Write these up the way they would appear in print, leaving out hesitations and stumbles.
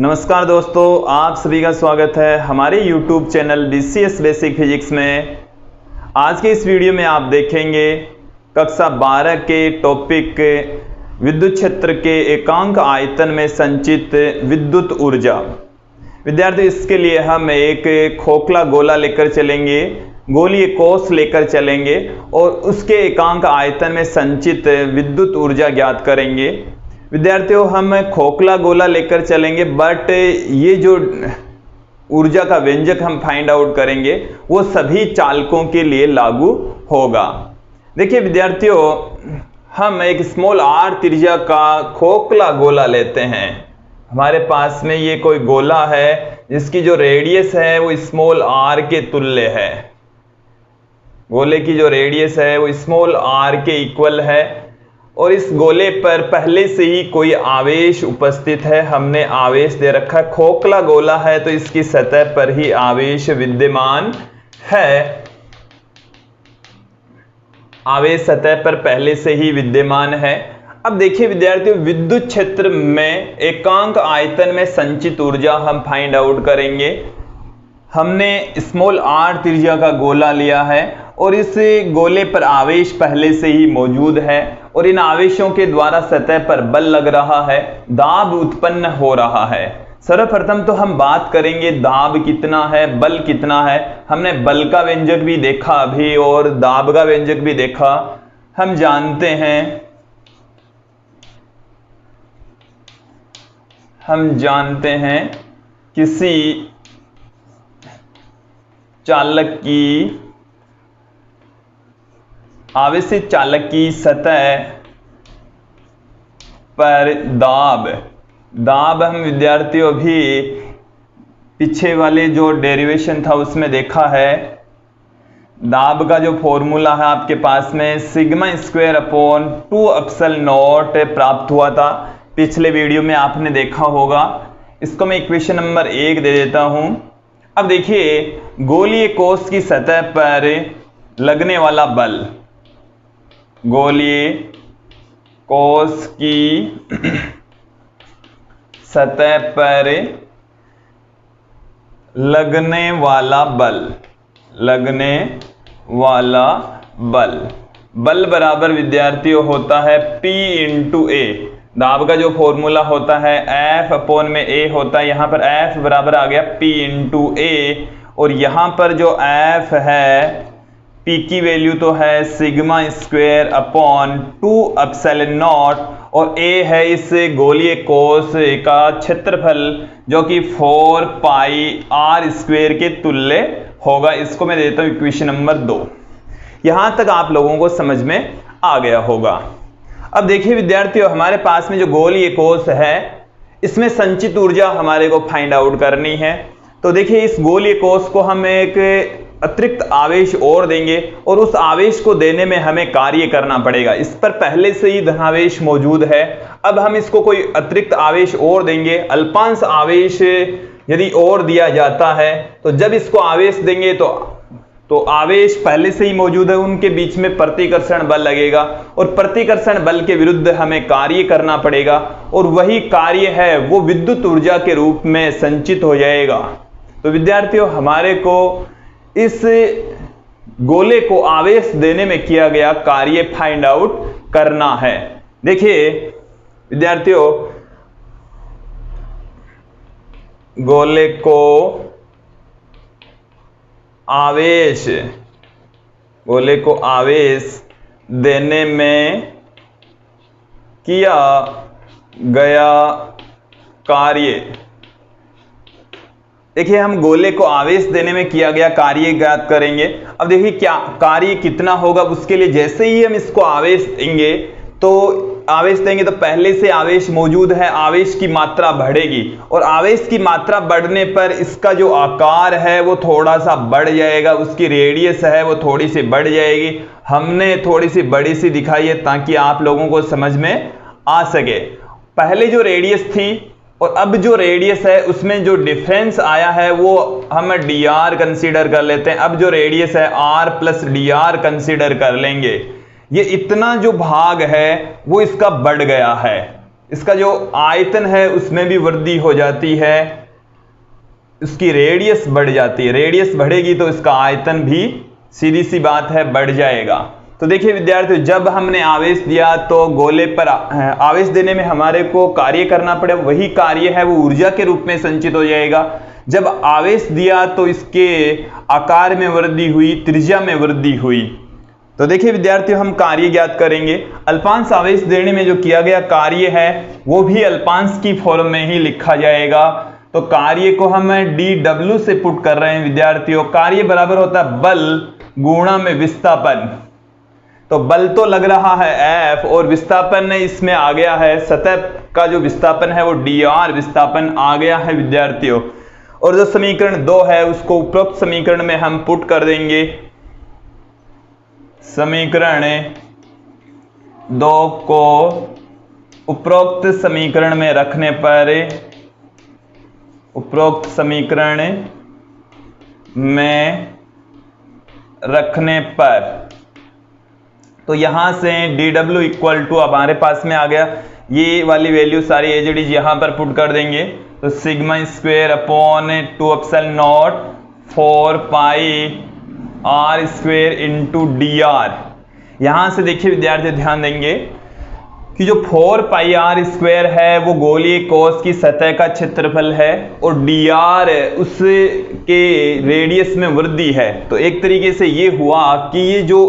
नमस्कार दोस्तों, आप सभी का स्वागत है हमारे YouTube channel BCS basic physics में। आज के इस वीडियो में आप देखेंगे कक्षा 12 के टॉपिक विद्युत क्षेत्र के एकांक आयतन में संचित विद्युत ऊर्जा। विद्यार्थी, इसके लिए हम एक खोखला गोला लेकर चलेंगे, गोलीय कोष लेकर चलेंगे और उसके एकांक आयतन में संचित विद्युत ऊर्जा ज्ञात करेंगे। विद्यार्थियों, हम खोखला गोला लेकर चलेंगे, बट ये जो ऊर्जा का व्यंजक हम फाइंड आउट करेंगे वो सभी चालकों के लिए लागू होगा। देखिए विद्यार्थियों, हम एक स्मॉल r त्रिज्या का खोखला गोला लेते हैं। हमारे पास में ये कोई गोला है जिसकी जो रेडियस है वो स्मॉल r के तुल्य है। गोले की जो रेडियस है वो स्मॉल r के इक्वल है और इस गोले पर पहले से ही कोई आवेश उपस्थित है। हमने आवेश दे रखा है, खोखला गोला है तो इसकी सतह पर ही आवेश विद्यमान है। आवेश सतह पर पहले से ही विद्यमान है। अब देखिए विद्यार्थियों, विद्युत क्षेत्र में एकांक आयतन में संचित ऊर्जा हम फाइंड आउट करेंगे। हमने स्मॉल r त्रिज्या का गोला लिया है और इस गोले पर आवेश पहले से ही मौजूद है और इन आवेशों के द्वारा सतह पर बल लग रहा है, दाब उत्पन्न हो रहा है। सर्वप्रथम तो हम बात करेंगे दाब कितना है, बल कितना है। हमने बल का व्यंजक भी देखा अभी और दाब का व्यंजक भी देखा। हम जानते हैं किसी चालक की, आवेशित चालक की सतह पर दाब हम विद्यार्थियों भी पीछे वाले जो डेरिवेशन था उसमें देखा है। दाब का जो फॉर्मूला है आपके पास में sigma square upon 2 epsilon not प्राप्त हुआ था, पिछले वीडियो में आपने देखा होगा। इसको मैं इक्वेशन नंबर 1 दे देता हूं। अब देखिए, गोलीय कोष की सतह पर लगने वाला बल, गोलीय कोष की सतह पर लगने वाला बल बराबर विद्यार्थियों होता है P इंटू ए। दाब का जो फॉर्मूला होता है F अपॉन में A होता है, यहां पर F बराबर आ गया P इंटू ए और यहां पर जो F है, P की वैल्यू तो है sigma square upon 2 epsilon not और A है इस गोलीय कोष का क्षेत्रफल जो कि 4 पाई r स्क्वायर के तुल्य होगा। इसको मैं देता हूं इक्वेशन नंबर 2। यहां तक आप लोगों को समझ में आ गया होगा। अब देखिए विद्यार्थियों, हमारे पास में जो गोलीय कोष है इसमें संचित ऊर्जा हमारे को फाइंड आउट करनी है। तो देखिए, इस गोलीय कोष को हम एक अतिरिक्त आवेश और देंगे और उस आवेश को देने में हमें कार्य करना पड़ेगा। इस पर पहले से ही धनावेश मौजूद है। अब हम इसको कोई अतिरिक्त आवेश और देंगे। अल्पांश आवेश यदि और दिया जाता है तो जब इसको आवेश देंगे तो आवेश पहले से ही मौजूद है, उनके बीच में प्रतिकर्षण बल लगेगा और प्रतिकर्षण बल के विरुद्ध हमें कार्य करना पड़ेगा और वही कार्य है वो विद्युत ऊर्जा के रूप में संचित हो जाएगा। तो विद्यार्थियों, हमारे को इस गोले को आवेश देने में किया गया कार्य फाइंड आउट करना है। देखिए विद्यार्थियों, गोले को आवेश देने में किया गया कार्य, देखिए हम गोले को आवेश देने में किया गया कार्य ज्ञात करेंगे। अब देखिए क्या कार्य कितना होगा, उसके लिए जैसे ही हम इसको आवेश देंगे तो पहले से आवेश मौजूद है, आवेश की मात्रा बढ़ेगी और आवेश की मात्रा बढ़ने पर इसका जो आकार है वो थोड़ा सा बढ़ जाएगा, उसकी रेडियस है वो थोड़ी सी बढ़ जाएगी। हमने थोड़ी सी बड़ी सी दिखाई है ताकि आप लोगों को समझ में आ सके। पहले जो रेडियस थी और अब जो रेडियस है उसमें जो डिफरेंस आया है वो हम dr कंसीडर कर लेते हैं। अब जो रेडियस है r प्लस dr कंसीडर कर लेंगे। ये इतना जो भाग है वो इसका बढ़ गया है, इसका जो आयतन है उसमें भी वृद्धि हो जाती है, उसकी रेडियस बढ़ जाती है, रेडियस बढ़ेगी तो इसका आयतन भी सीधी सी बात है बढ़ जाएगा। तो देखिए विद्यार्थियों, जब हमने आवेश दिया तो गोले पर आवेश देने में हमारे को कार्य करना पड़े, वही कार्य है वो ऊर्जा के रूप में संचित हो जाएगा। जब आवेश दिया तो इसके आकार में वृद्धि हुई, त्रिज्या में वृद्धि हुई। तो देखिए विद्यार्थियों, हम कार्य ज्ञात करेंगे। अल्पांश आवेश देने में जो किया गया कार्य है वो भी अल्पांश की फॉर्म में ही लिखा जाएगा। तो कार्य को हम dw से पुट कर रहे हैं विद्यार्थियों। कार्य बराबर होता है बल गुणा में विस्थापन। तो बल तो लग रहा है F और विस्थापन इसमें आ गया है, सतह का जो विस्थापन है वो dr विस्थापन आ गया है विद्यार्थियों। और जो समीकरण 2 है उसको उपरोक्त समीकरण में हम पुट कर देंगे। समीकरण 2 को उपरोक्त समीकरण में रखने पर, उपरोक्त समीकरण में रखने पर, तो यहां से dw इक्वल टू हमारे पास में आ गया, ये वाली वैल्यू सारी एज इट इज यहां पर पुट कर देंगे। तो sigma square upon 2 epsilon not 4 pi r square into dr। यहां से देखिए विद्यार्थी ध्यान देंगे कि जो 4 पाई r स्क्वेयर है वो गोलीय कोश की सतह का क्षेत्रफल है और dr उसके रेडियस में वृद्धि है। तो एक तरीके से ये हुआ कि ये जो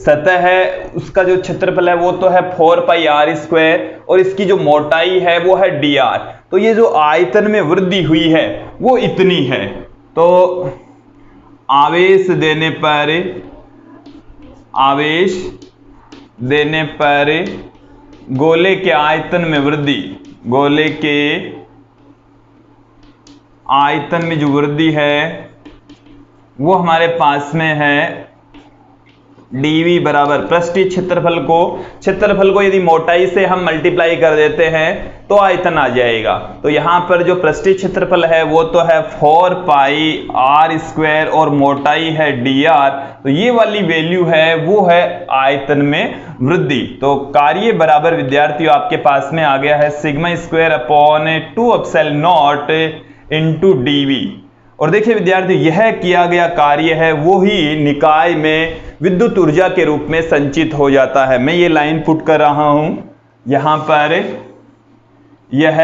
सतह है उसका जो क्षेत्रफल है वो तो है 4 पाई r स्क्वेयर और इसकी जो मोटाई है वो है dr। तो ये जो आयतन में वृद्धि हुई है वो इतनी है। तो आवेश देने पर गोले के आयतन में वृद्धि, गोले के आयतन में जो वृद्धि है वो हमारे पास में है dv बराबर पृष्ठीय क्षेत्रफल को यदि मोटाई से हम मल्टीप्लाई कर देते हैं तो आयतन आ जाएगा। तो यहां पर जो पृष्ठीय क्षेत्रफल है वो तो है 4 पाई r स्क्वायर और मोटाई है dr। तो ये वाली वैल्यू है वो है आयतन में वृद्धि। तो कार्य बराबर विद्यार्थियों आपके पास में आ गया है sigma square upon 2 epsilon not into dv। और देखिए विद्यार्थी, यह किया गया कार्य है वो ही निकाय में विद्युत ऊर्जा के रूप में संचित हो जाता है। मैं ये लाइन पुट कर रहा हूं यहां पर, यह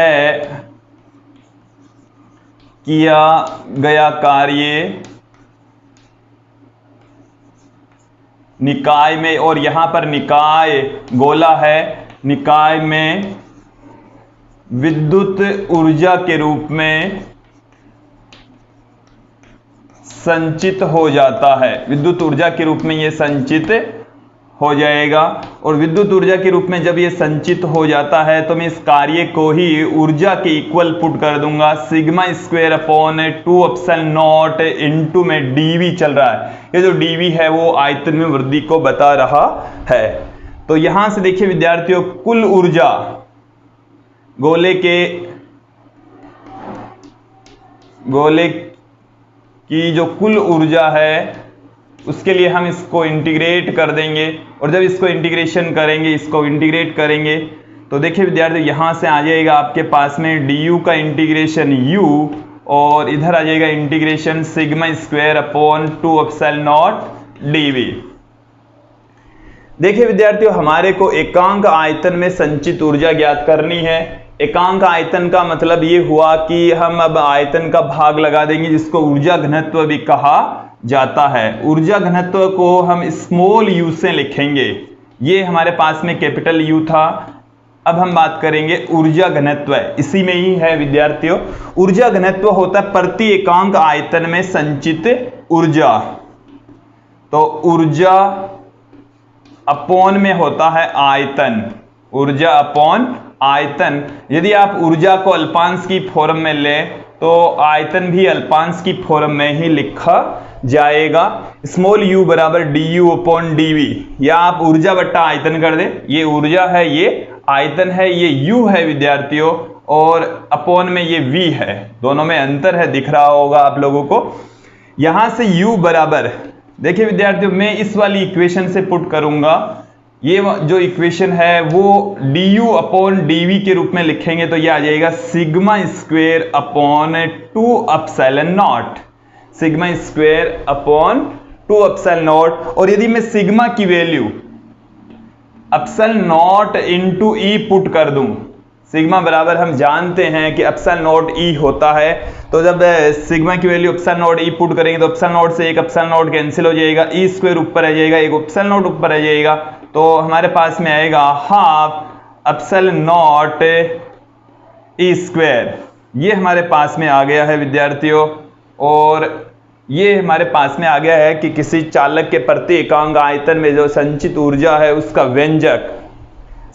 किया गया कार्य निकाय में, और यहां पर निकाय गोला है, निकाय में विद्युत ऊर्जा के रूप में संचित हो जाता है। विद्युत ऊर्जा के रूप में यह संचित हो जाएगा। और विद्युत ऊर्जा के रूप में जब ये संचित हो जाता है तो मैं इस कार्य को ही ऊर्जा के इक्वल पुट कर दूंगा। Sigma square upon 2 epsilon not into में dv चल रहा है। ये जो dv है वो आयतन में वृद्धि को बता रहा है। तो यहां से देखिए विद्यार्थियों, कुल ऊर्जा गोले की जो कुल ऊर्जा है उसके लिए हम इसको इंटीग्रेट कर देंगे। और जब इसको इंटीग्रेशन करेंगे, इसको इंटीग्रेट करेंगे तो देखिए विद्यार्थी, यहां से आ जाएगा आपके पास में du का इंटीग्रेशन u और इधर आ जाएगा integration sigma square upon 2 epsilon not dv। देखिए विद्यार्थियों, हमारे को एकांक आयतन में संचित ऊर्जा ज्ञात करनी है। एकांक आयतन का मतलब ये हुआ कि हम अब आयतन का भाग लगा देंगे जिसको ऊर्जा घनत्व भी कहा जाता है। ऊर्जा घनत्व को हम स्मॉल u से लिखेंगे, ये हमारे पास में कैपिटल U था। अब हम बात करेंगे ऊर्जा घनत्व, इसी में ही है विद्यार्थियों। ऊर्जा घनत्व होता है प्रति एकांक आयतन में संचित ऊर्जा। तो ऊर्जा अपॉन में होता है आयतन, ऊर्जा अपॉन आयतन। यदि आप ऊर्जा को अल्पांश की फॉर्म में लें तो आयतन भी अल्पांश की फॉर्म में ही लिखा जाएगा। स्मॉल u बराबर du अपॉन dv, या आप ऊर्जा बट्टा आयतन कर दें। ये ऊर्जा है, ये आयतन है, ये u है विद्यार्थियों, और अपॉन में ये v है। दोनों में अंतर है, दिख रहा होगा आप लोगों को। यहां से u बराबर, देखिए विद्यार्थियों, मैं इस वाली इक्वेशन से पुट करूंगा ये जो इक्वेशन है वो du अपॉन dv के रूप में लिखेंगे तो ये आ जाएगा sigma square upon 2 epsilon not, sigma square upon 2 epsilon not. और यदि मैं सिग्मा की value epsilon not into E put कर दूं, सिग्मा बराबर हम जानते हैं कि एप्सिलॉन नॉट ई होता है, तो जब सिग्मा की value epsilon not E put करेंगे तो एप्सिलॉन नॉट से एक एप्सिलॉन नॉट कैंसिल हो जाएगा, ई स्क्वायर ऊपर आ जाएगा, एक एप्सिलॉन नॉट ऊपर आ जाएगा, तो हमारे पास में आएगा half epsilon not E square. ये हमारे पास में आ गया है विद्यार्थियों, और ये हमारे पास में आ गया है कि किसी चालक के प्रति एकांक आयतन में जो संचित ऊर्जा है उसका व्यंजक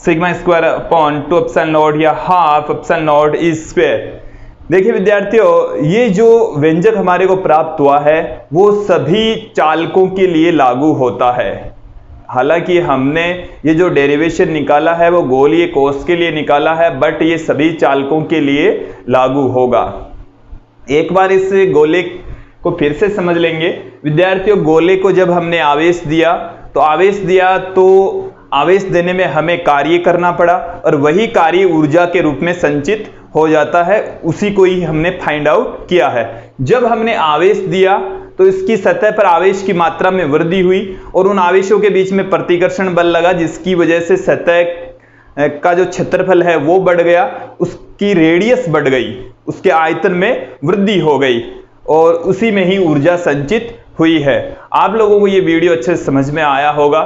sigma square upon 2 epsilon not या half epsilon not E square. देखिए विद्यार्थियों, ये जो व्यंजक हमारे को प्राप्त हुआ है वो सभी चालकों के लिए लागू होता है। हालांकि हमने ये जो डेरिवेशन निकाला है वो गोलीय कोष के लिए निकाला है, बट ये सभी चालकों के लिए लागू होगा। एक बार इस गोले को फिर से समझ लेंगे विद्यार्थियों। गोले को जब हमने आवेश दिया तो आवेश देने में हमें कार्य करना पड़ा और वही कार्य ऊर्जा के रूप में संचित हो जाता है, उसी को ही हमने फाइंड आउट किया है। जब हमने आवेश दिया तो इसकी सतह पर आवेश की मात्रा में वृद्धि हुई और उन आवेशों के बीच में प्रतिकर्षण बल लगा, जिसकी वजह से सतह का जो क्षेत्रफल है वो बढ़ गया, उसकी रेडियस बढ़ गई, उसके आयतन में वृद्धि हो गई और उसी में ही ऊर्जा संचित हुई है। आप लोगों को ये वीडियो अच्छे से समझ में आया होगा।